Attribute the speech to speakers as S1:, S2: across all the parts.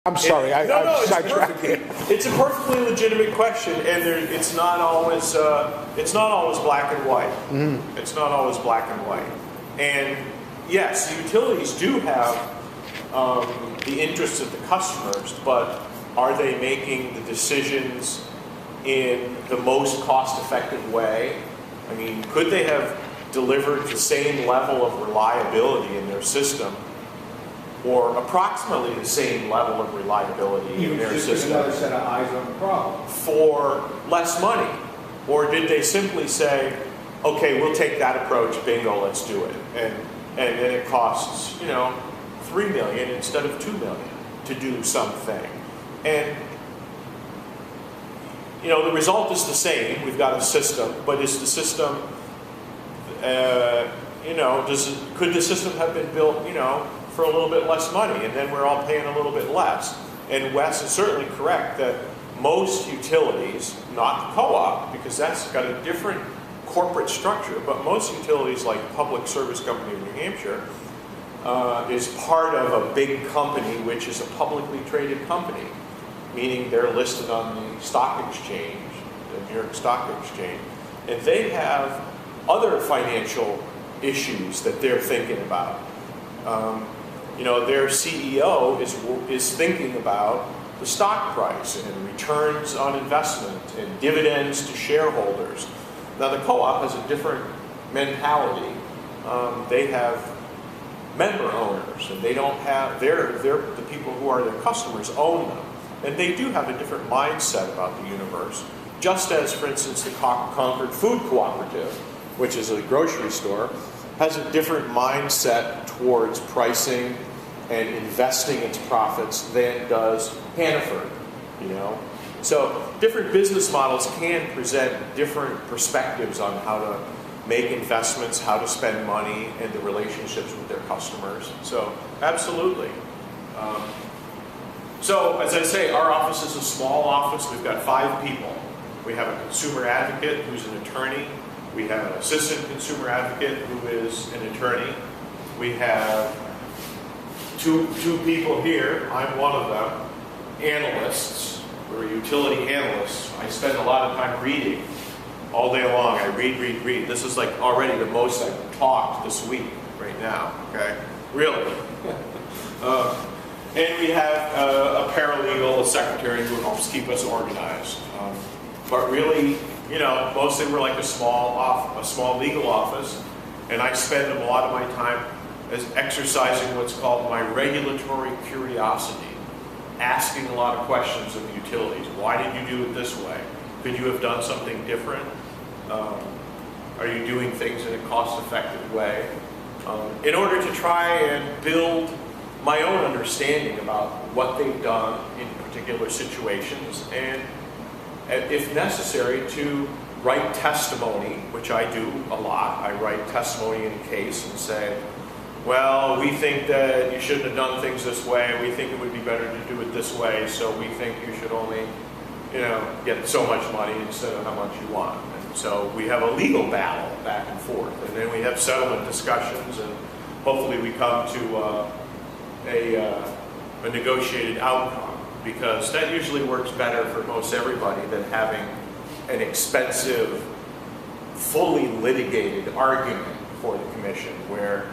S1: I'm sorry,
S2: No,
S1: I'm sidetracked.
S2: it's a perfectly legitimate question, and it's not always black and white. Mm-hmm. It's not always black and white. And yes, utilities do have the interests of the customers, but are they making the decisions in the most cost-effective way? I mean, could they have delivered the same level of reliability in their system, or approximately the same level of reliability in their system,
S3: another set of eyes on the problem,
S2: for less money? Or did they simply say, okay, we'll take that approach, bingo, let's do it, and then it costs, you know, $3 million instead of $2 million to do something? And you know, the result is the same. We've got a system, but is the system, you know, could the system have been built, you know, for a little bit less money, and then we're all paying a little bit less? And Wes is certainly correct that most utilities, not the co-op, because that's got a different corporate structure, but most utilities, like Public Service Company of New Hampshire, is part of a big company, which is a publicly traded company, meaning they're listed on the stock exchange, the New York Stock Exchange, and they have other financial issues that they're thinking about. You know, their CEO is thinking about the stock price and returns on investment and dividends to shareholders. Now, the co-op has a different mentality. They have member owners, and they don't have, the people who are their customers own them. And they do have a different mindset about the universe, just as, for instance, the Concord Food Cooperative, which is a grocery store, has a different mindset towards pricing and investing its profits than does Hannaford, you know? So different business models can present different perspectives on how to make investments, how to spend money, and the relationships with their customers. So absolutely. So as I say, our office is a small office. We've got 5 people. We have a consumer advocate who's an attorney. We have an assistant consumer advocate who is an attorney. We have two people here. I'm one of them. Analysts. We're utility analysts. I spend a lot of time reading all day long. I read. This is like already the most I've talked this week right now, okay? Really. And we have a paralegal, a secretary who helps keep us organized. But really, you know, mostly we're like a small legal office, and I spend a lot of my time as exercising what's called my regulatory curiosity, asking a lot of questions of the utilities. Why did you do it this way? Could you have done something different? Are you doing things in a cost-effective way? In order to try and build my own understanding about what they've done in particular situations, and if necessary, to write testimony, which I do a lot. I write testimony in a case and say, well, we think that you shouldn't have done things this way. We think it would be better to do it this way, so we think you should only, you know, get so much money instead of how much you want. And so we have a legal battle back and forth, and then we have settlement discussions, and hopefully we come to a negotiated outcome, because that usually works better for most everybody than having an expensive, fully litigated argument for the commission where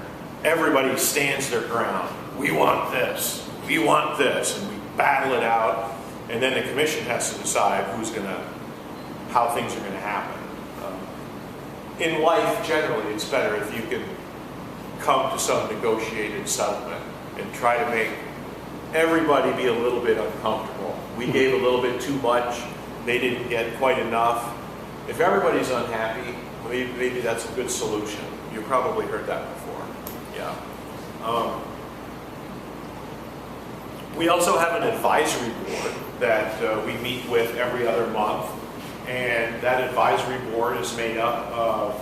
S2: everybody stands their ground. We want this, and we battle it out, and then the commission has to decide how things are gonna happen. In life, generally, it's better if you can come to some negotiated settlement and try to make everybody be a little bit uncomfortable. We gave a little bit too much, they didn't get quite enough. If everybody's unhappy, maybe that's a good solution. You've probably heard that before. Yeah. We also have an advisory board that we meet with every other month, and that advisory board is made up of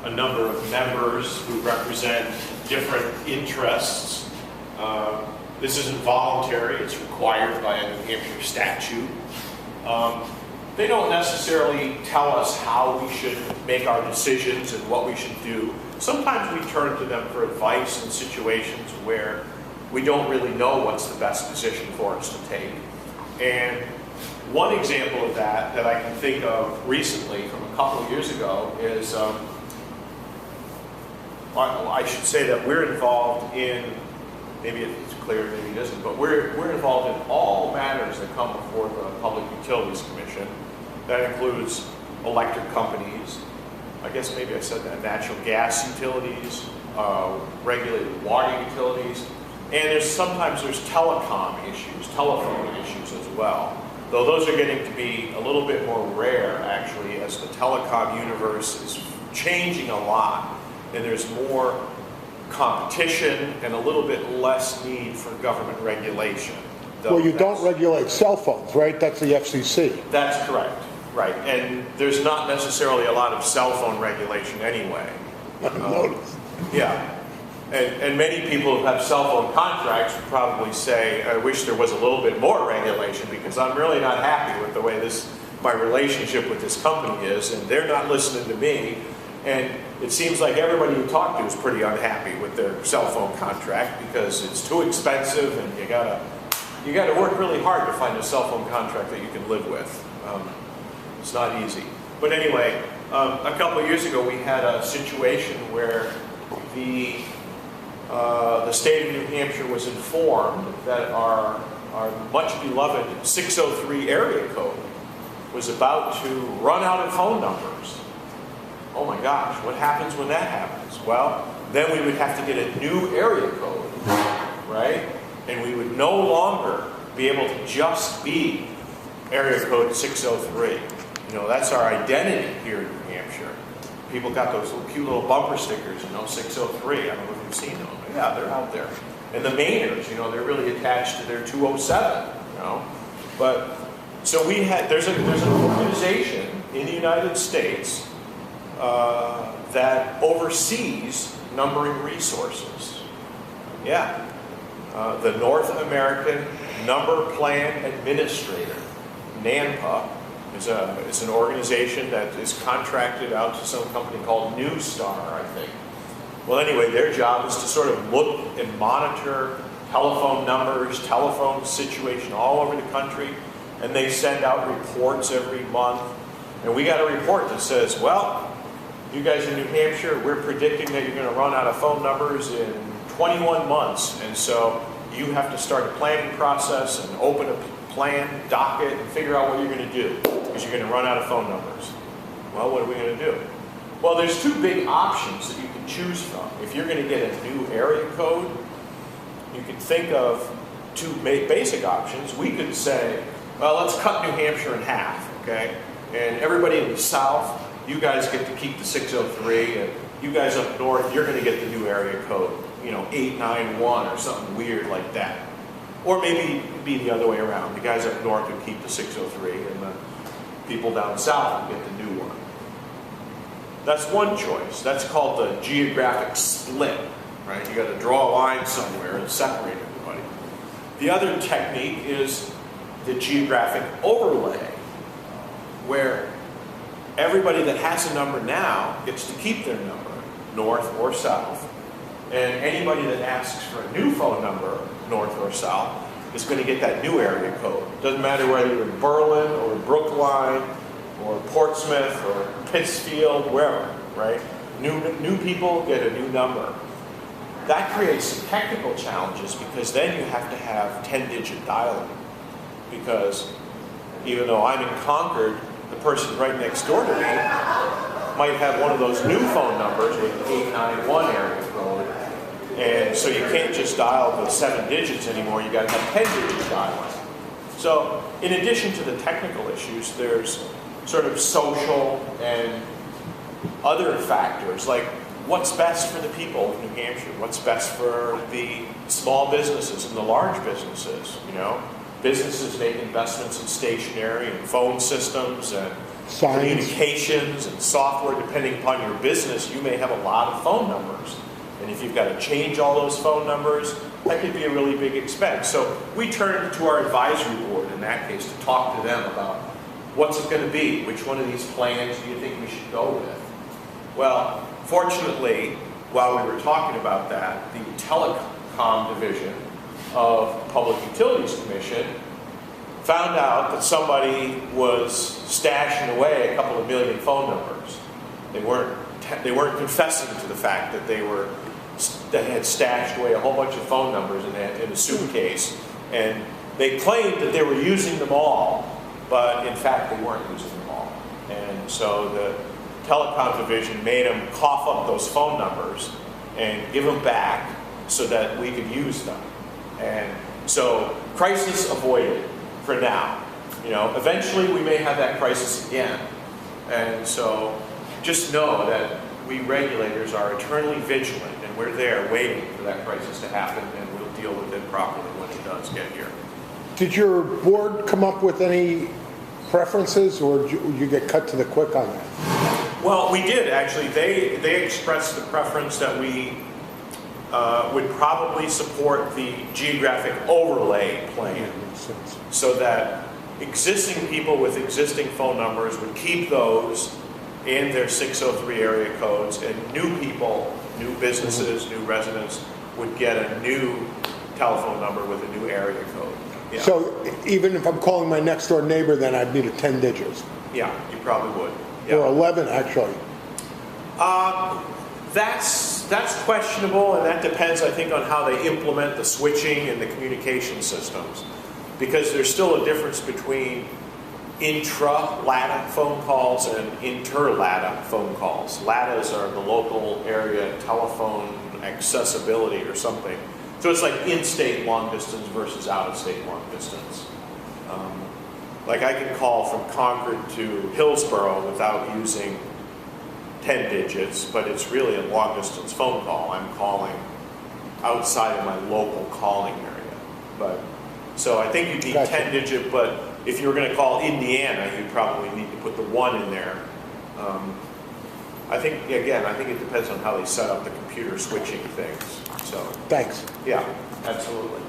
S2: a number of members who represent different interests. This isn't voluntary, it's required by a New Hampshire statute. They don't necessarily tell us how we should make our decisions and what we should do. Sometimes we turn to them for advice in situations where we don't really know what's the best decision for us to take. And one example of that I can think of recently from a couple of years ago is, I should say that we're involved in, maybe it's clear, maybe it isn't, but we're involved in all matters that come before the Public Utilities Commission. That includes electric companies, I guess maybe I said that, natural gas utilities, regulated water utilities, and sometimes there's telecom issues, telephone issues as well. Though those are getting to be a little bit more rare, actually, as the telecom universe is changing a lot, and there's more competition and a little bit less need for government regulation.
S1: Well, you don't regulate cell phones, right? That's the FCC.
S2: That's correct, right. And there's not necessarily a lot of cell phone regulation anyway.
S1: I've noticed.
S2: Yeah. And many people who have cell phone contracts would probably say, I wish there was a little bit more regulation because I'm really not happy with the way my relationship with this company is, and they're not listening to me. And it seems like everybody you talk to is pretty unhappy with their cell phone contract because it's too expensive, and you gotta work really hard to find a cell phone contract that you can live with. It's not easy. But anyway, a couple of years ago we had a situation where the state of New Hampshire was informed that our much beloved 603 area code was about to run out of phone numbers. Oh my gosh, what happens when that happens? Well, then we would have to get a new area code, right? And we would no longer be able to just be area code 603. You know, that's our identity here in New Hampshire. People got those cute little bumper stickers, 603. I don't know if you've seen them. Yeah, they're out there. And the Mainers, they're really attached to their 207, But, so there's an organization in the United States that oversees numbering resources. Yeah. The North American Number Plan Administrator, NANPA, is an organization that is contracted out to some company called Newstar, I think. Well, anyway, their job is to sort of look and monitor telephone numbers, telephone situation all over the country, and they send out reports every month. And we got a report that says, well, you guys in New Hampshire, we're predicting that you're going to run out of phone numbers in 21 months, and so you have to start a planning process and open a plan, docket, and figure out what you're going to do, because you're going to run out of phone numbers. Well, what are we going to do? Well, there's two big options that you can choose from. If you're going to get a new area code, you can think of two basic options. We could say, well, let's cut New Hampshire in half, okay? And everybody in the south, you guys get to keep the 603, and you guys up north, you're going to get the new area code, 891 or something weird like that. Or maybe it'd be the other way around. The guys up north would keep the 603, and the people down south would get the new one. That's one choice. That's called the geographic split, right? You got to draw a line somewhere and separate everybody. The other technique is the geographic overlay, where everybody that has a number now gets to keep their number, north or south, and anybody that asks for a new phone number, north or south, is going to get that new area code. Doesn't matter whether you're in Berlin or Brookline or Portsmouth or Pittsfield, wherever, right? New people get a new number. That creates some technical challenges because then you have to have 10-digit dialing. Because even though I'm in Concord, the person right next door to me might have one of those new phone numbers with an 891 area code. And so you can't just dial the 7 digits anymore, you got to have 10-digit dialing. So in addition to the technical issues, there's sort of social and other factors, like what's best for the people of New Hampshire, what's best for the small businesses and the large businesses, Businesses make investments in stationery and phone systems and communications and software. Depending upon your business, you may have a lot of phone numbers. And if you've got to change all those phone numbers, that could be a really big expense. So we turned to our advisory board in that case to talk to them about what's it going to be? Which one of these plans do you think we should go with? Well, fortunately, while we were talking about that, the telecom division of Public Utilities Commission found out that somebody was stashing away a couple of million phone numbers. They weren't confessing to the fact that they had stashed away a whole bunch of phone numbers in a suitcase, and they claimed that they were using them all, but in fact they weren't using them all. And so the telecom division made them cough up those phone numbers and give them back so that we could use them. And so crisis avoided for now. You know, eventually we may have that crisis again. And so just know that we regulators are eternally vigilant, and we're there waiting for that crisis to happen, and we'll deal with it properly when it does get here.
S1: Did your board come up with any preferences, or did you get cut to the quick on that?
S2: Well, we did actually. They expressed the preference that we would probably support the geographic overlay plan, so that existing people with existing phone numbers would keep those in their 603 area codes, and new people, new businesses, new residents would get a new telephone number with a new area code. Yeah.
S1: So even if I'm calling my next door neighbor, then I'd need a 10 digits.
S2: Yeah, you probably would. Yeah.
S1: Or 11, actually.
S2: That's questionable, and that depends, I think, on how they implement the switching and the communication systems. Because there's still a difference between intra-LATA phone calls and inter-LATA phone calls. LATAs are the local area telephone accessibility or something. So it's like in-state long distance versus out-of-state long distance. Like I can call from Concord to Hillsborough without using 10 digits, but it's really a long distance phone call. I'm calling outside of my local calling area. But so I think you'd need 10 digit, but if you were going to call Indiana, you'd probably need to put the 1 in there. I think, again, I think it depends on how they set up the computer switching things. So
S1: Thanks.
S2: yeah, absolutely.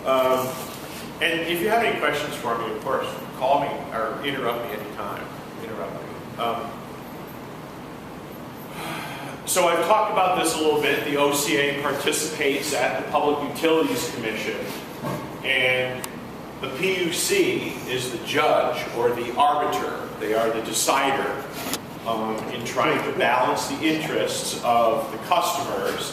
S2: And if you have any questions for me, of course, call me or interrupt me anytime. Interrupt me. So I've talked about this a little bit. The OCA participates at the Public Utilities Commission, and the PUC is the judge or the arbiter. They are the decider in trying to balance the interests of the customers,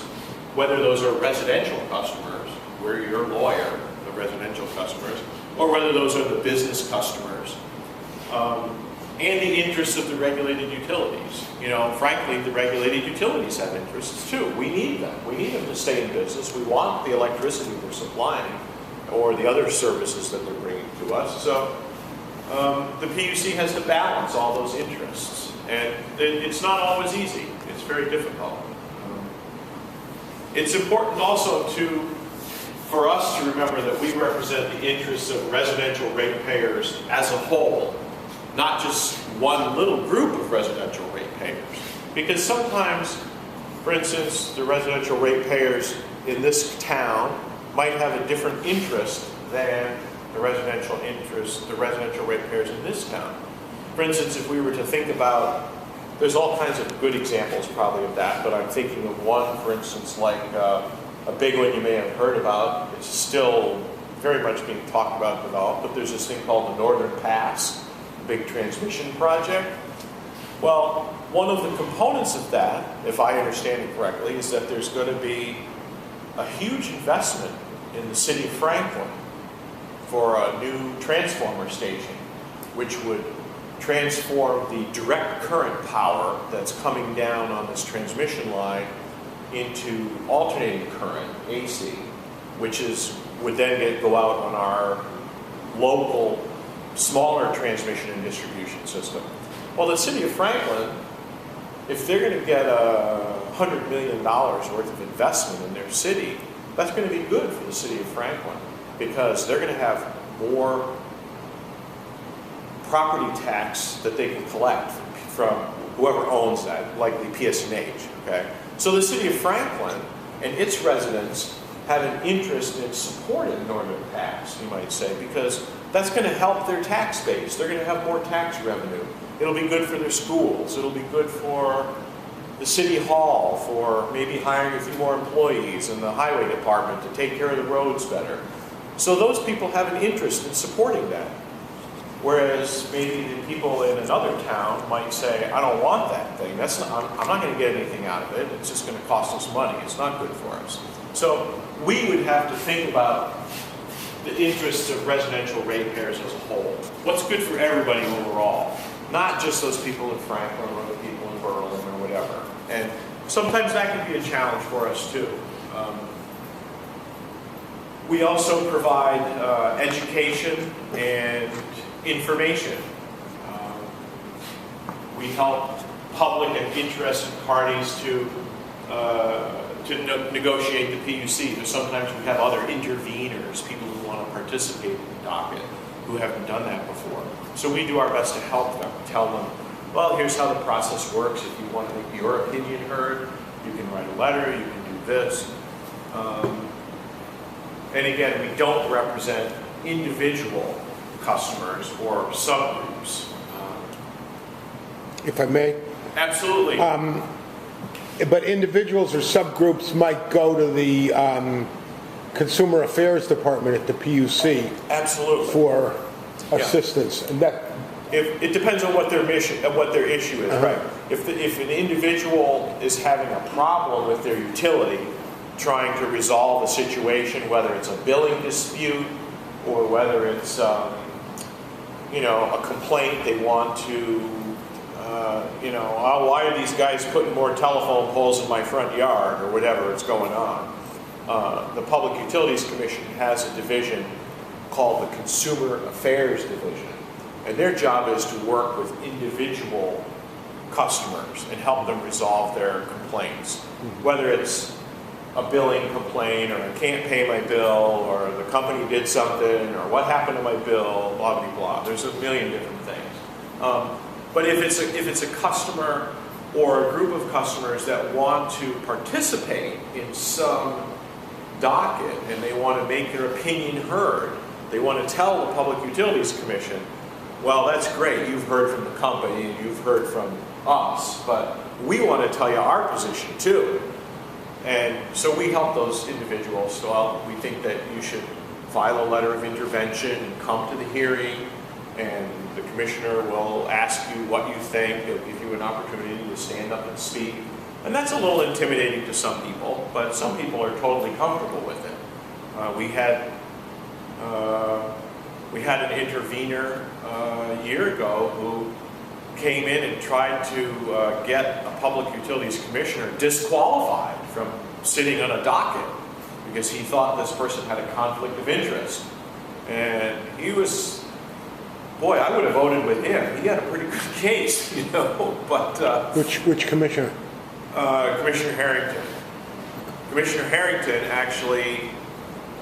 S2: whether those are residential customers, where you're a lawyer, the residential customers, or whether those are the business customers, and the interests of the regulated utilities. You know, frankly, the regulated utilities have interests too. We need them. We need them to stay in business. We want the electricity they're supplying or the other services that they're bringing to us. So the PUC has to balance all those interests. And it's not always easy. It's very difficult. It's important also for us to remember that we represent the interests of residential ratepayers as a whole, not just one little group of residential ratepayers. Because sometimes, for instance, the residential ratepayers in this town might have a different interest than the residential ratepayers in this town. For instance, if we were to think about, there's all kinds of good examples probably of that, but I'm thinking of one, for instance, like a big one you may have heard about. It's still very much being talked about and developed, but there's this thing called the Northern Pass, big transmission project. Well, one of the components of that, if I understand it correctly, is that there's going to be a huge investment in the city of Franklin for a new transformer station, which would transform the direct current power that's coming down on this transmission line into alternating current, AC, which would then go out on our local, smaller transmission and distribution system. Well, the city of Franklin, if they're going to get $100 million worth of investment in their city, that's going to be good for the city of Franklin, because they're going to have more property tax that they can collect from whoever owns that, likely PSNH, okay? So the city of Franklin and its residents have an interest in supporting Northern Pass, you might say, because that's going to help their tax base. They're going to have more tax revenue. It'll be good for their schools. It'll be good for the city hall for maybe hiring a few more employees and the highway department to take care of the roads better. So those people have an interest in supporting that. Whereas maybe the people in another town might say, I don't want that thing. That's not, I'm not going to get anything out of it. It's just going to cost us money. It's not good for us. So we would have to think about the interests of residential ratepayers as a whole. What's good for everybody overall, not just those people in Franklin or the people in Berlin or whatever. And sometimes that can be a challenge for us too. We also provide education and information. We help public and interested parties to negotiate the PUC. There's sometimes we have other interveners, people who want to participate in the docket, who haven't done that before. So we do our best to help them, tell them, well, here's how the process works. If you want to make your opinion heard, you can write a letter, you can do this. And again, we don't represent individual customers or subgroups.
S1: If I may?
S2: Absolutely.
S1: But individuals or subgroups might go to the Consumer Affairs Department at the PUC
S2: Absolutely.
S1: for assistance, and that.
S2: If, it depends on what their mission, what their issue is, right? If an individual is having a problem with their utility, trying to resolve a situation, whether it's a billing dispute or whether it's a complaint they want to. Why are these guys putting more telephone poles in my front yard or whatever is going on? The Public Utilities Commission has a division called the Consumer Affairs Division. And their job is to work with individual customers and help them resolve their complaints. Whether it's a billing complaint or I can't pay my bill or the company did something or what happened to my bill, blah, blah, blah. There's a million different things. But if it's a customer or a group of customers that want to participate in some docket and they want to make their opinion heard, they want to tell the Public Utilities Commission, well, that's great, you've heard from the company and you've heard from us, but we want to tell you our position too. And so we help those individuals. Well, we think that you should file a letter of intervention and come to the hearing, and the commissioner will ask you what you think. He'll give you an opportunity to stand up and speak. And that's a little intimidating to some people, but some people are totally comfortable with it. We had an intervener a year ago who came in and tried to get a public utilities commissioner disqualified from sitting on a docket because he thought this person had a conflict of interest. And he was, boy, I would have voted with him. He had a pretty good case, but...
S1: Which commissioner?
S2: Commissioner Harrington. Commissioner Harrington actually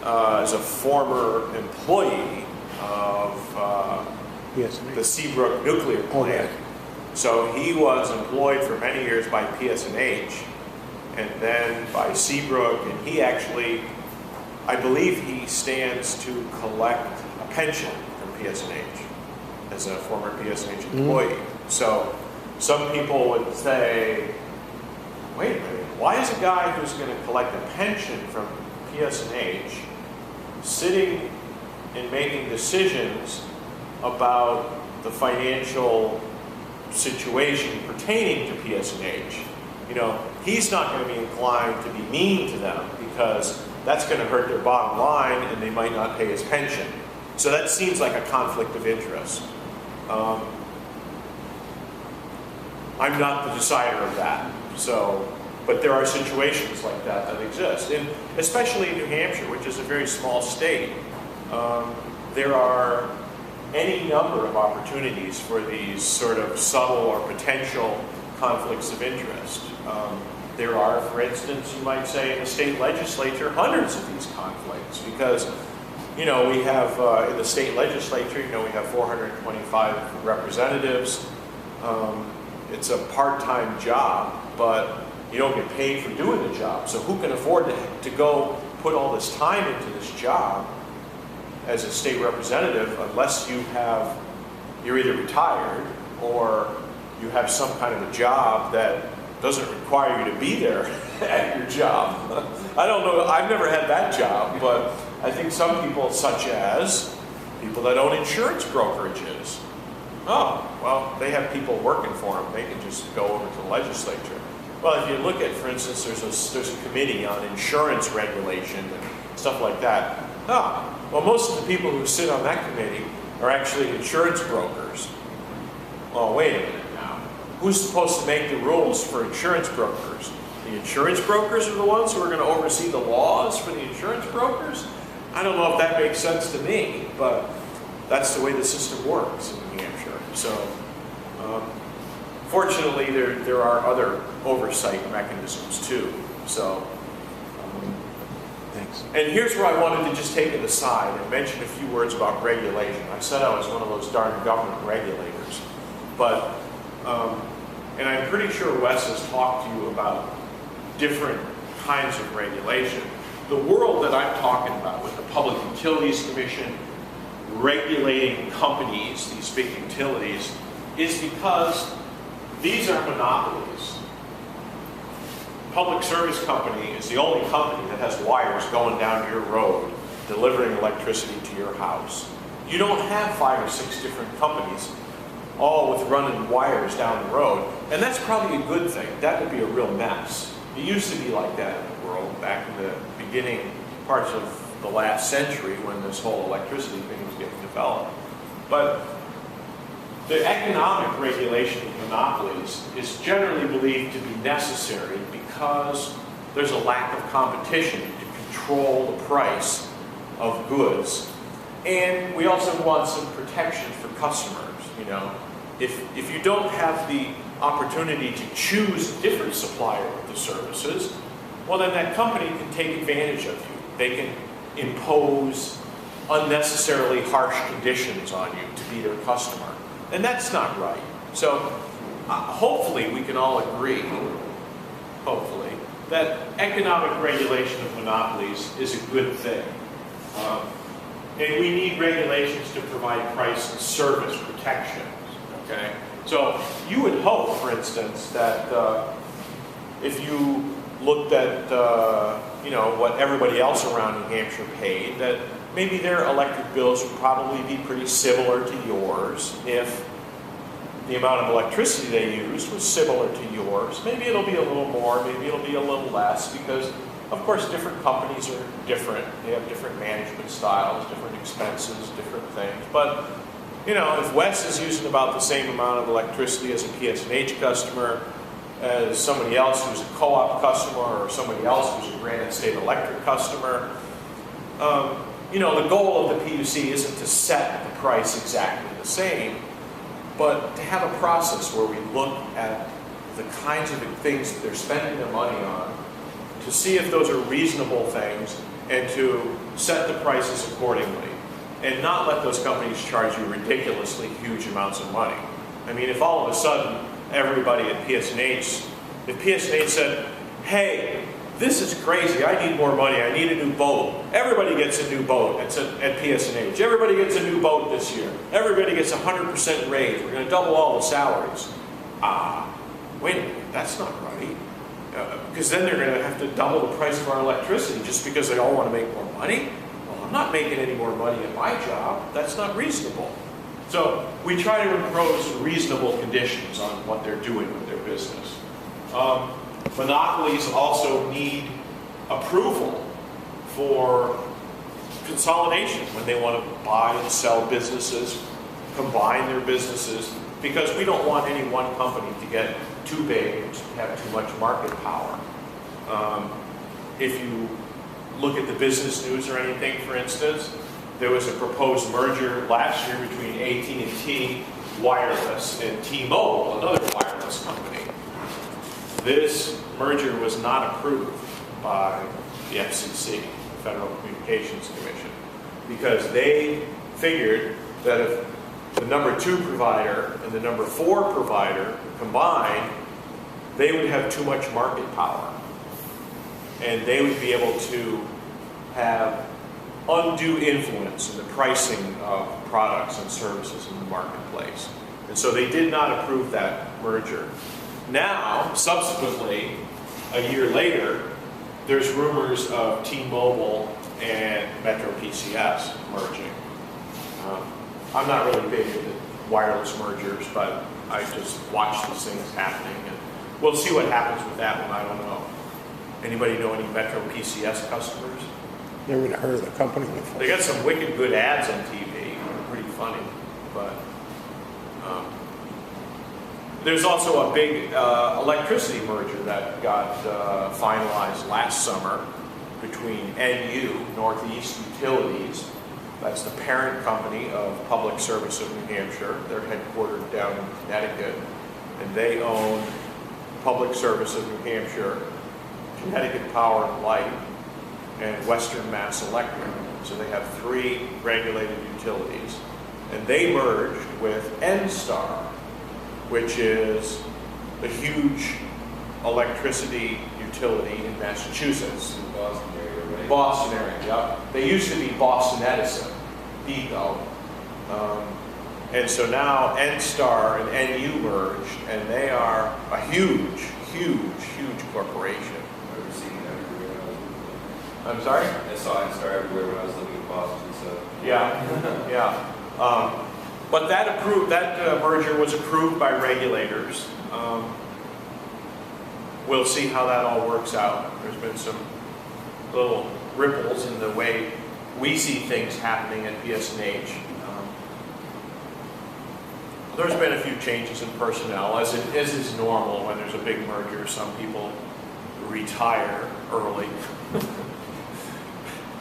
S2: is a former employee of the Seabrook nuclear plant. So he was employed for many years by PSNH and then by Seabrook, and he actually, I believe he stands to collect a pension from PSNH as a former PSNH employee. So some people would say, wait a minute, why is a guy who's going to collect a pension from PSNH sitting and making decisions about the financial situation pertaining to PSNH? He's not going to be inclined to be mean to them because that's going to hurt their bottom line and they might not pay his pension. So that seems like a conflict of interest. I'm not the decider of that. But there are situations like that exist. And especially in New Hampshire, which is a very small state, there are any number of opportunities for these sort of subtle or potential conflicts of interest. There are, for instance, you might say in the state legislature, hundreds of these conflicts because, we have, in the state legislature, we have 425 representatives. It's a part-time job, but you don't get paid for doing the job. So who can afford to go put all this time into this job as a state representative unless you're either retired or you have some kind of a job that doesn't require you to be there at your job. I don't know, I've never had that job, but I think some people, such as people that own insurance brokerages, oh, well, they have people working for them. They can just go over to the legislature. Well, if you look at, for instance, there's a committee on insurance regulation and stuff like that. Oh, well, most of the people who sit on that committee are actually insurance brokers. Oh, wait a minute now. Who's supposed to make the rules for insurance brokers? The insurance brokers are the ones who are going to oversee the laws for the insurance brokers? I don't know if that makes sense to me, but that's the way the system works in New Hampshire. So, fortunately, there are other oversight mechanisms too. So,
S1: Thanks.
S2: and here's where I wanted to just take it aside and mention a few words about regulation. I said I was one of those darn government regulators, but, and I'm pretty sure Wes has talked to you about different kinds of regulation. The world that I'm talking about with the Public Utilities Commission regulating companies, these big utilities, is because these are monopolies. Public Service Company is the only company that has wires going down your road delivering electricity to your house. You don't have 5 or 6 different companies all with running wires down the road, and that's probably a good thing. That would be a real mess. It used to be like that in the world back in the beginning parts of the last century when this whole electricity thing was getting developed. But the economic regulation of monopolies is generally believed to be necessary because there's a lack of competition to control the price of goods. And we also want some protection for customers, you know. If you don't have the opportunity to choose a different supplier of the services, well, then that company can take advantage of you. They can impose unnecessarily harsh conditions on you to be their customer. And that's not right. So hopefully we can all agree, hopefully, that economic regulation of monopolies is a good thing. And we need regulations to provide price and service protections, okay? So you would hope, for instance, that if you looked at you know, what everybody else around New Hampshire paid, that maybe their electric bills would probably be pretty similar to yours if the amount of electricity they used was similar to yours. Maybe it'll be a little more, maybe it'll be a little less, because of course different companies are different. They have different management styles, different expenses, different things. But you know, if Wes is using about the same amount of electricity as a PSNH customer, as somebody else who's a co-op customer, or somebody else who's a Granite State Electric customer, you know, the goal of the PUC isn't to set the price exactly the same, but to have a process where we look at the kinds of things that they're spending their money on, to see if those are reasonable things, and to set the prices accordingly, and not let those companies charge you ridiculously huge amounts of money. I mean, if all of a sudden everybody at PSNH, if PSNH said, hey, this is crazy, I need more money, I need a new boat. Everybody gets a new boat at PSNH. Everybody gets a new boat this year. Everybody gets 100% raise. We're going to double all the salaries. Wait a minute, that's not right. Because then they're going to have to double the price of our electricity just because they all want to make more money. Well, I'm not making any more money at my job. That's not reasonable. So we try to impose reasonable conditions on what they're doing with their business. Monopolies also need approval for consolidation when they want to buy and sell businesses, combine their businesses, because we don't want any one company to get too big and have too much market power. If you look at the business news or anything, for instance, there was a proposed merger last year between AT&T Wireless and T-Mobile, another wireless company. This merger was not approved by the FCC, the Federal Communications Commission, because they figured that if the number 2 provider and the number 4 provider combined, they would have too much market power. And they would be able to have undue influence in the pricing of products and services in the marketplace. And so they did not approve that merger. Now, subsequently, a year later, there's rumors of T-Mobile and Metro PCS merging. I'm not really big into wireless mergers, but I just watch these things happening, and we'll see what happens with that one. I don't know. Anybody know any Metro PCS customers?
S1: Never even heard of the company before.
S2: They got some wicked good ads on TV. Pretty funny, but there's also a big electricity merger that got finalized last summer between NU, Northeast Utilities. That's the parent company of Public Service of New Hampshire. They're headquartered down in Connecticut, and they own Public Service of New Hampshire, Connecticut Power and Light, and Western Mass Electric. So they have 3 regulated utilities. And they merged with NSTAR, which is a huge electricity utility in Massachusetts.
S3: In Boston area, right?
S2: Boston area, yep. They used to be Boston Edison, BECO. And so now NSTAR and NU merged, and they are a huge, huge, huge corporation.
S3: I've seen that everywhere when I was living
S2: I'm sorry?
S3: there. I saw NSTAR everywhere when I was living in Boston, so.
S2: Yeah, yeah. But that merger was approved by regulators. We'll see how that all works out. There's been some little ripples in the way we see things happening at PSNH. There's been a few changes in personnel, as is normal when there's a big merger. Some people retire early.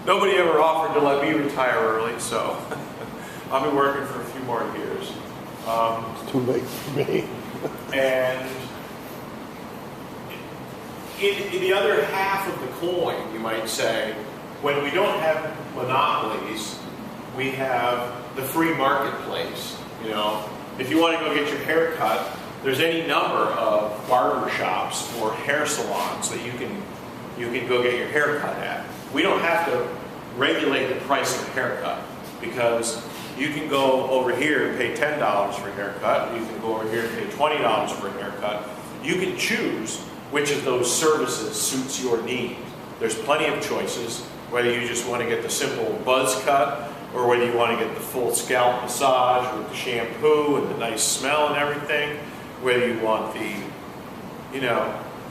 S2: Nobody ever offered to let me retire early, so I'll be working for a few more years.
S1: It's too late for me.
S2: And in the other half of the coin, you might say, when we don't have monopolies, we have the free marketplace. You know, if you want to go get your hair cut, there's any number of barber shops or hair salons that you can go get your hair cut at. We don't have to regulate the price of a haircut, because you can go over here and pay $10 for a haircut. You can go over here and pay $20 for a haircut. You can choose which of those services suits your need. There's plenty of choices, whether you just want to get the simple buzz cut, or whether you want to get the full scalp massage with the shampoo and the nice smell and everything, whether you want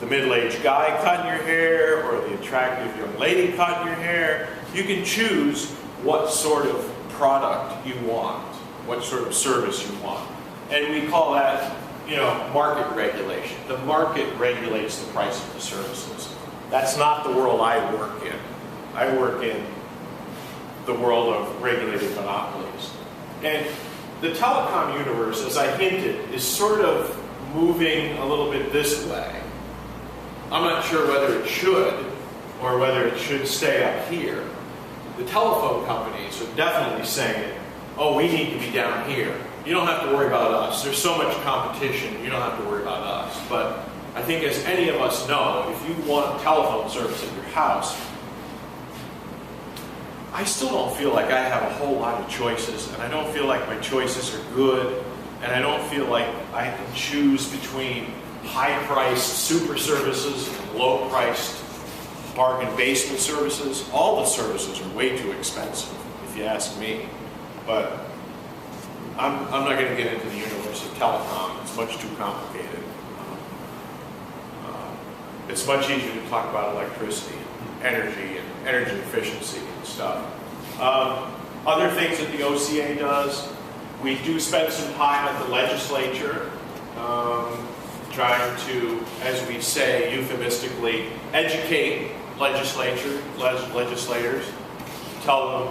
S2: the middle-aged guy cutting your hair or the attractive young lady cutting your hair. You can choose what sort of product you want, what sort of service you want. And we call that, market regulation. The market regulates the price of the services. That's not the world I work in. I work in the world of regulated monopolies. And the telecom universe, as I hinted, is sort of moving a little bit this way. I'm not sure whether it should or whether it should stay up here. The telephone companies are definitely saying, oh, we need to be down here. You don't have to worry about us. There's so much competition, you don't have to worry about us. But I think, as any of us know, if you want telephone service at your house, I still don't feel like I have a whole lot of choices, and I don't feel like my choices are good, and I don't feel like I can choose between high-priced super services and low-priced bargain basement services. All the services are way too expensive, if you ask me. But I'm not going to get into the universe of telecom. It's much too complicated. It's much easier to talk about electricity and energy efficiency and stuff. Other things that the OCA does, we do spend some time at the legislature trying to, as we say euphemistically, educate legislators, tell them,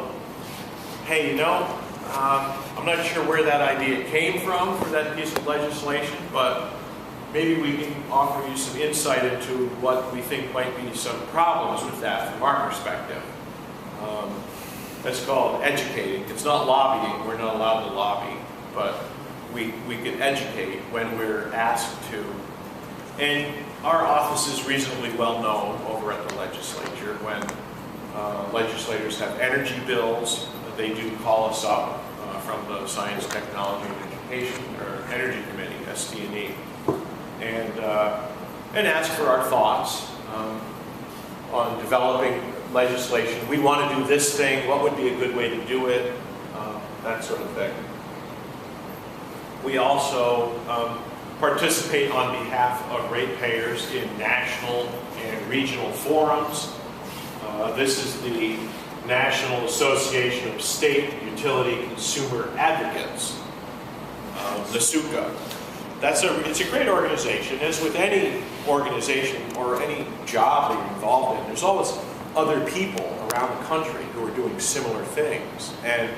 S2: hey, I'm not sure where that idea came from for that piece of legislation, but maybe we can offer you some insight into what we think might be some problems with that from our perspective. That's called educating. It's not lobbying. We're not allowed to lobby, but we can educate when we're asked to. And our office is reasonably well known over at the legislature. When legislators have energy bills, they do call us up from the Science, Technology, and Education, or Energy Committee, ST&E. and ask for our thoughts on developing legislation. We want to do this thing. What would be a good way to do it? That sort of thing. We also participate on behalf of ratepayers in national and regional forums. This is the National Association of State Utility Consumer Advocates, NASUCA. It's a great organization. As with any organization or any job that you're involved in, there's always other people around the country who are doing similar things. And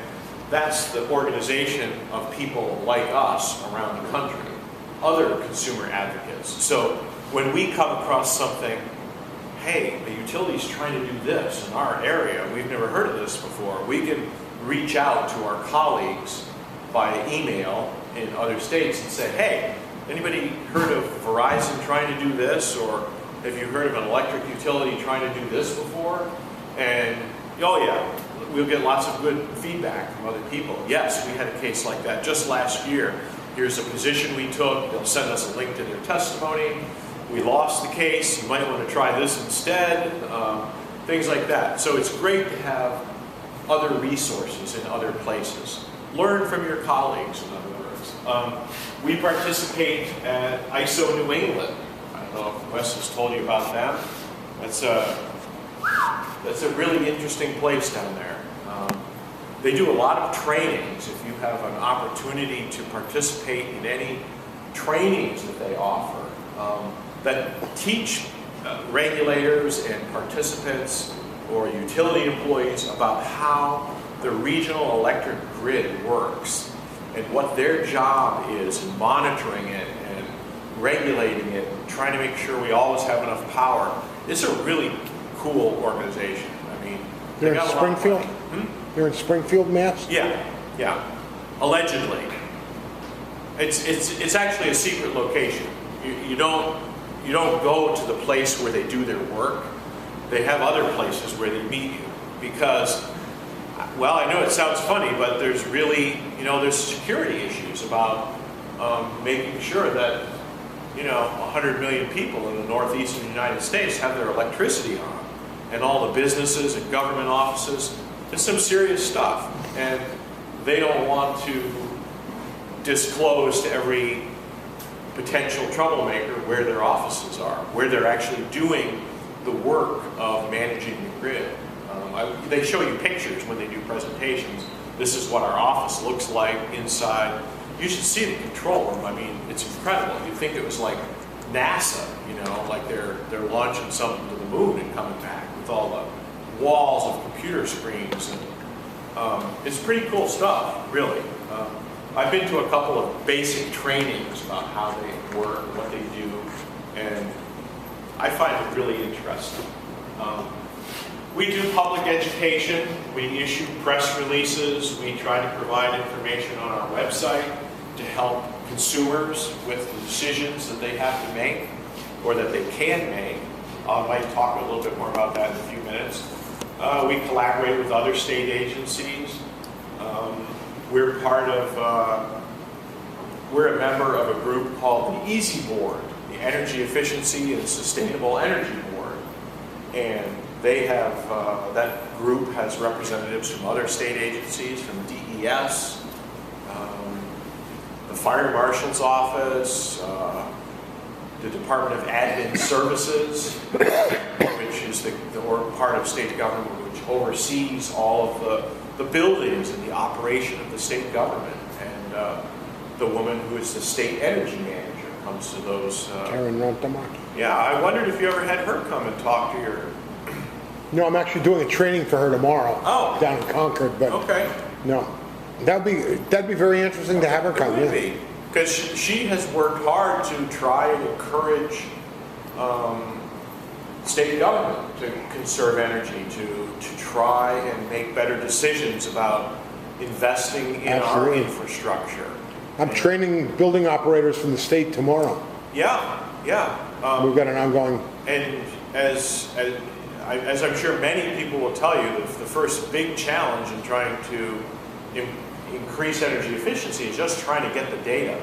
S2: that's the organization of people like us around the country, other consumer advocates. So when we come across something, hey, the utility's trying to do this in our area, we've never heard of this before, we can reach out to our colleagues by email in other states and say, hey, anybody heard of Verizon trying to do this? Or have you heard of an electric utility trying to do this before? And, oh yeah, we'll get lots of good feedback from other people. Yes, we had a case like that just last year. Here's a position we took. They'll send us a link to their testimony. We lost the case. You might want to try this instead. Things like that. So it's great to have other resources in other places. Learn from your colleagues, in other words. We participate at ISO New England. I don't know if Wes has told you about them. That's a really interesting place down there. They do a lot of trainings. If you have an opportunity to participate in any trainings that they offer that teach regulators and participants or utility employees about how the regional electric grid works and what their job is in monitoring it and regulating it and trying to make sure we always have enough power. It's a really cool organization. I mean,
S1: They're in Springfield? You're in Springfield, Mass?
S2: Yeah. Allegedly. It's actually a secret location. You don't go to the place where they do their work. They have other places where they meet you because, well, I know it sounds funny, but there's really, there's security issues about making sure that, 100 million people in the northeastern United States have their electricity on, and all the businesses and government offices. It's some serious stuff, and they don't want to disclose to every potential troublemaker where their offices are, where they're actually doing the work of managing the grid. They show you pictures when they do presentations. This is what our office looks like inside. You should see the control room. I mean, it's incredible. You'd think it was like NASA, like they're launching something to the moon and coming back with all the walls of computer screens. And it's pretty cool stuff, really. I've been to a couple of basic trainings about how they work, what they do, and I find it really interesting. We do public education. We issue press releases. We try to provide information on our website to help consumers with the decisions that they have to make or that they can make. I might talk a little bit more about that in a few minutes. We collaborate with other state agencies. We're a member of a group called the EASY Board, the Energy Efficiency and Sustainable Energy Board. And they have, that group has representatives from other state agencies, from DES, the Fire Marshal's Office, the Department of Admin Services, which is the part of state government which oversees all of the buildings and the operation of the state government. And the woman who is the state energy manager comes to those.
S1: Karen Rontamaki.
S2: Yeah, I wondered if you ever had her come and talk to your.
S1: No, I'm actually doing a training for her tomorrow.
S2: Oh.
S1: Down in Concord, but
S2: okay.
S1: No, that'd be very interesting to have her come.
S2: It would be, because she has worked hard to try and encourage state government to conserve energy, to try and make better decisions about investing in our infrastructure.
S1: I'm training building operators from the state tomorrow.
S2: Yeah.
S1: We've got an ongoing.
S2: And as I'm sure many people will tell you, the first big challenge in trying to increase energy efficiency is just trying to get the data.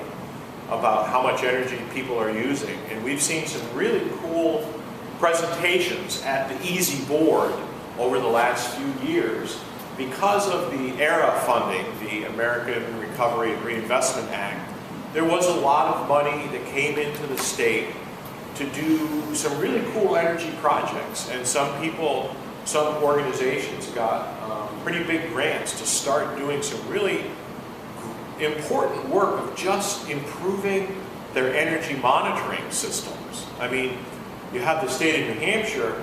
S2: about how much energy people are using. And we've seen some really cool presentations at the Easy Board over the last few years because of the ERA funding, the American Recovery and Reinvestment Act. There was a lot of money that came into the state to do some really cool energy projects, and some organizations got pretty big grants to start doing some really important work of just improving their energy monitoring systems. I mean, you have the state of New Hampshire.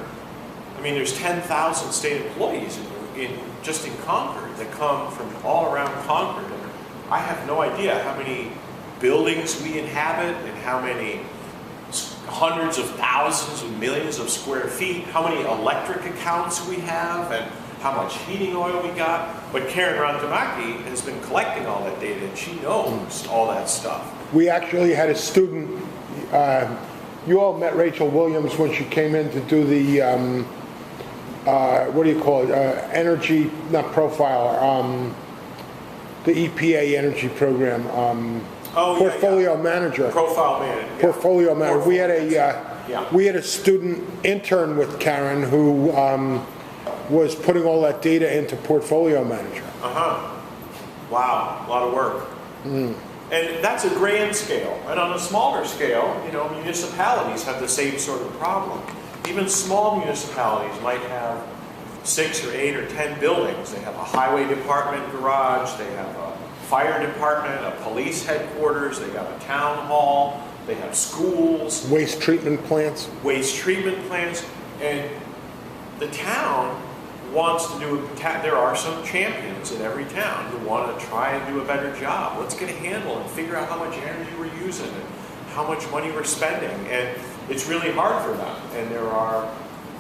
S2: I mean, there's 10,000 state employees just in Concord that come from all around Concord. And I have no idea how many buildings we inhabit and how many hundreds of thousands and millions of square feet, how many electric accounts we have, and how much heating oil we got. But Karen Rantamaki has been collecting all that data, and she knows all that stuff.
S1: We actually had a student, you all met Rachel Williams when she came in to do the, what do you call it, energy, not profile, the EPA energy program, portfolio manager.
S2: Profile manager. Yeah.
S1: Portfolio manager. We had
S2: Yeah.
S1: we had a student intern with Karen who was putting all that data into portfolio manager.
S2: Wow, a lot of work. And that's a grand scale. And on a smaller scale, you know, municipalities have the same sort of problem. Even small municipalities might have 6 or 8 or 10 buildings. They have a highway department garage, they have a fire department, a police headquarters, they got a town hall, they have schools.
S1: Waste treatment plants.
S2: And the town wants to do, there are some champions in every town who want to try and do a better job. Let's get a handle and figure out how much energy we're using and how much money we're spending. And it's really hard for them. And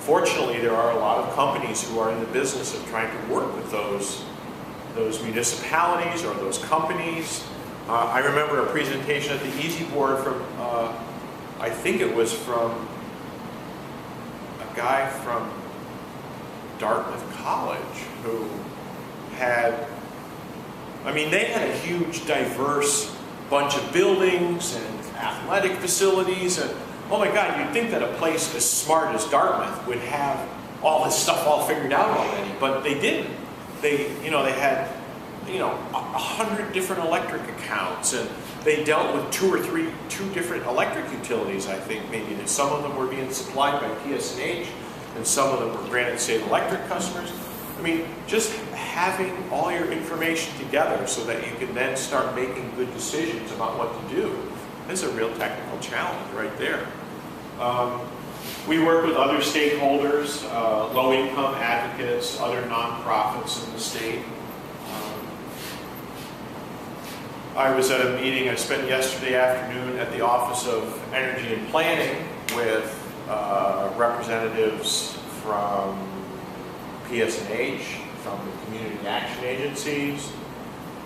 S2: fortunately, there are a lot of companies who are in the business of trying to work with those municipalities or those companies. I remember a presentation at the Easy Board from, I think it was from a guy from Dartmouth College who had, they had a huge, diverse bunch of buildings and athletic facilities, and oh my God, you'd think that a place as smart as Dartmouth would have all this stuff all figured out already, but they didn't. They had 100 different electric accounts, and they dealt with two different electric utilities, I think, maybe. And some of them were being supplied by PSNH, and some of them were Granite State Electric customers. Just having all your information together so that you can then start making good decisions about what to do is a real technical challenge right there. We work with other stakeholders, low-income advocates, other nonprofits in the state. I was at a meeting I spent yesterday afternoon at the Office of Energy and Planning with representatives from PSNH, from the Community Action Agencies,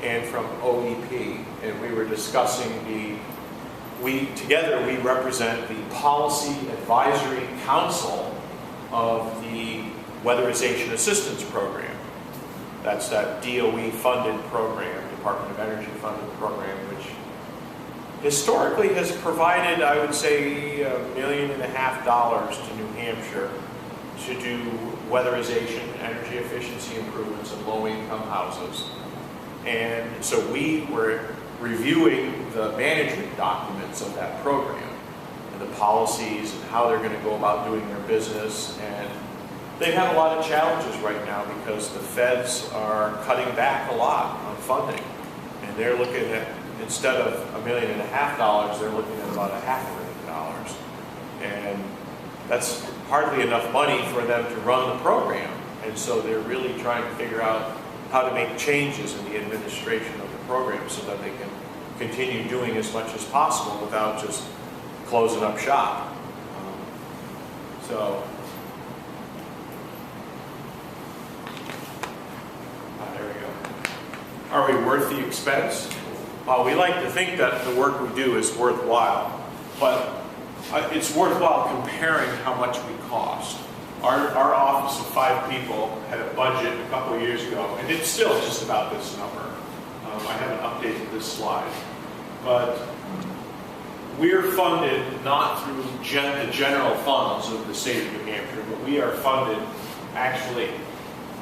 S2: and from OEP. And we were discussing together we represent the Policy Advisory Council of the Weatherization Assistance Program. That's that DOE-funded program, Department of Energy funded program, which historically has provided, I would say, $1.5 million to New Hampshire to do weatherization, energy efficiency improvements in low-income houses. And so we were reviewing the management documents of that program and the policies and how they're going to go about doing their business. And they have a lot of challenges right now because the feds are cutting back a lot on funding. And they're looking at, instead of $1.5 million, they're looking at about $500,000. And that's hardly enough money for them to run the program. And so they're really trying to figure out how to make changes in the administration of the program so that they can continue doing as much as possible without just closing up shop. There we go. Are we worth the expense? We like to think that the work we do is worthwhile, but it's worthwhile comparing how much we cost. Our office of 5 people had a budget a couple of years ago, and it's still just about this number. I haven't updated this slide, but we're funded not through the general funds of the state of New Hampshire, but we are funded actually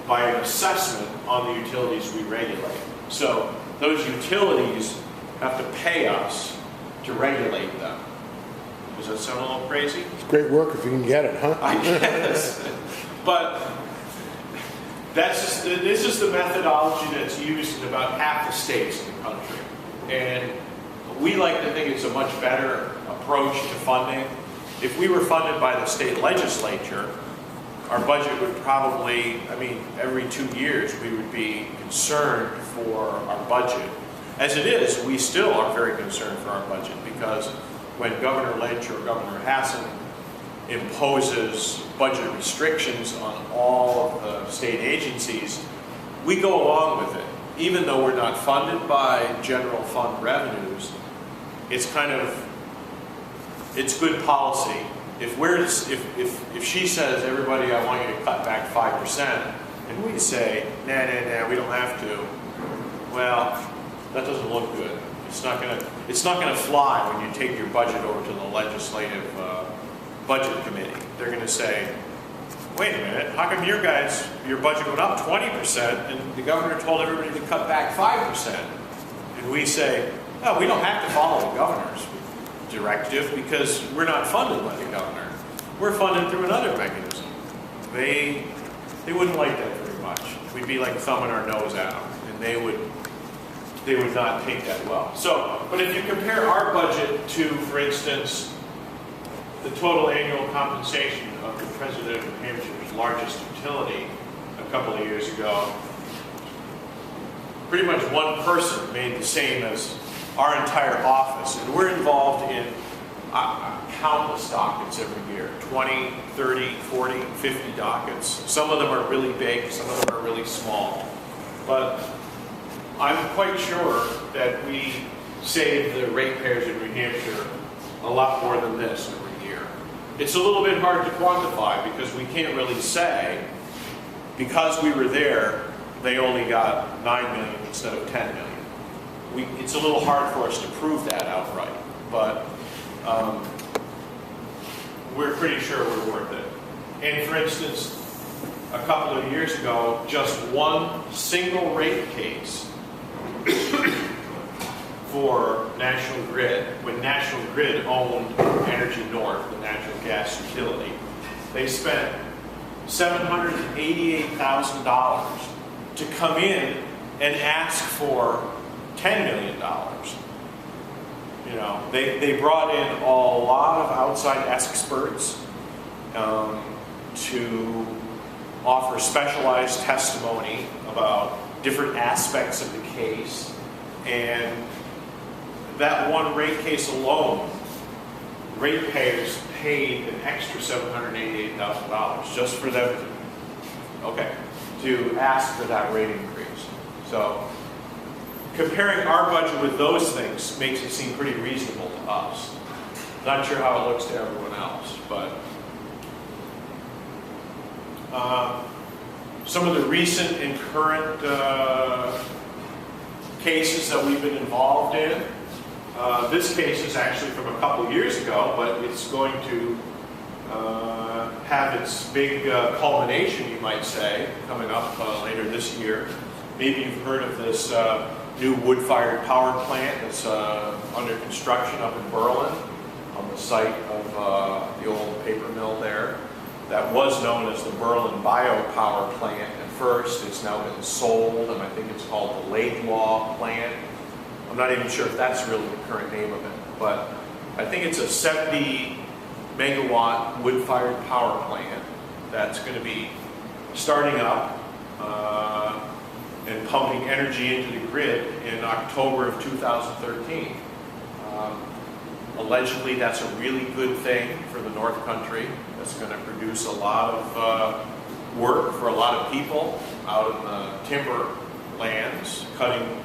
S2: by an assessment on the utilities we regulate. So those utilities have to pay us to regulate them. Does that sound a little crazy?
S1: It's great work if you can get it, huh?
S2: I guess. But this is the methodology that's used in about half the states in the country. And we like to think it's a much better approach to funding. If we were funded by the state legislature, our budget would probably, every 2 years we would be concerned for our budget. As it is, we still are very concerned for our budget because when Governor Lynch or Governor Hassan imposes budget restrictions on all of the state agencies, we go along with it. Even though we're not funded by general fund revenues, it's good policy. If she says, everybody, I want you to cut back 5%, and we say, nah, we don't have to, well, that doesn't look good. It's not gonna fly when you take your budget over to the legislative budget committee. They're gonna say, wait a minute, how come your budget went up 20% and the governor told everybody to cut back 5%? And we say, no, we don't have to follow the governor's directive because we're not funded by the governor. We're funded through another mechanism. They wouldn't like that very much. We'd be like thumbing our nose at them, and they would not take that well. So, but if you compare our budget to, for instance, the total annual compensation of the president of New Hampshire's largest utility a couple of years ago, pretty much one person made the same as our entire office. And we're involved in countless dockets every year, 20, 30, 40, 50 dockets. Some of them are really big, some of them are really small. But I'm quite sure that we save the ratepayers in New Hampshire a lot more than this every year. It's a little bit hard to quantify because we can't really say, because we were there, they only got 9 million instead of 10 million. It's a little hard for us to prove that outright, but we're pretty sure we're worth it. And for instance, a couple of years ago, just one single rate case for National Grid, when National Grid owned Energy North, the natural gas utility, they spent $788,000 to come in and ask for $10 million. You know, they brought in a lot of outside experts to offer specialized testimony about different aspects of the case, and that one rate case alone, ratepayers paid an extra $788,000 just for them to ask for that rate increase. So comparing our budget with those things makes it seem pretty reasonable to us. Not sure how it looks to everyone else, but some of the recent and current cases that we've been involved in. This case is actually from a couple years ago, but it's going to have its big culmination, you might say, coming up later this year. Maybe you've heard of this new wood-fired power plant that's under construction up in Berlin on the site of the old paper mill there. That was known as the Berlin Biopower Plant at first. It's now been sold, and I think it's called the Laidlaw Plant. I'm not even sure if that's really the current name of it, but I think it's a 70 megawatt wood-fired power plant that's going to be starting up and pumping energy into the grid in October of 2013. Allegedly, that's a really good thing for the North Country. That's going to produce a lot of work for a lot of people out in the timber lands, cutting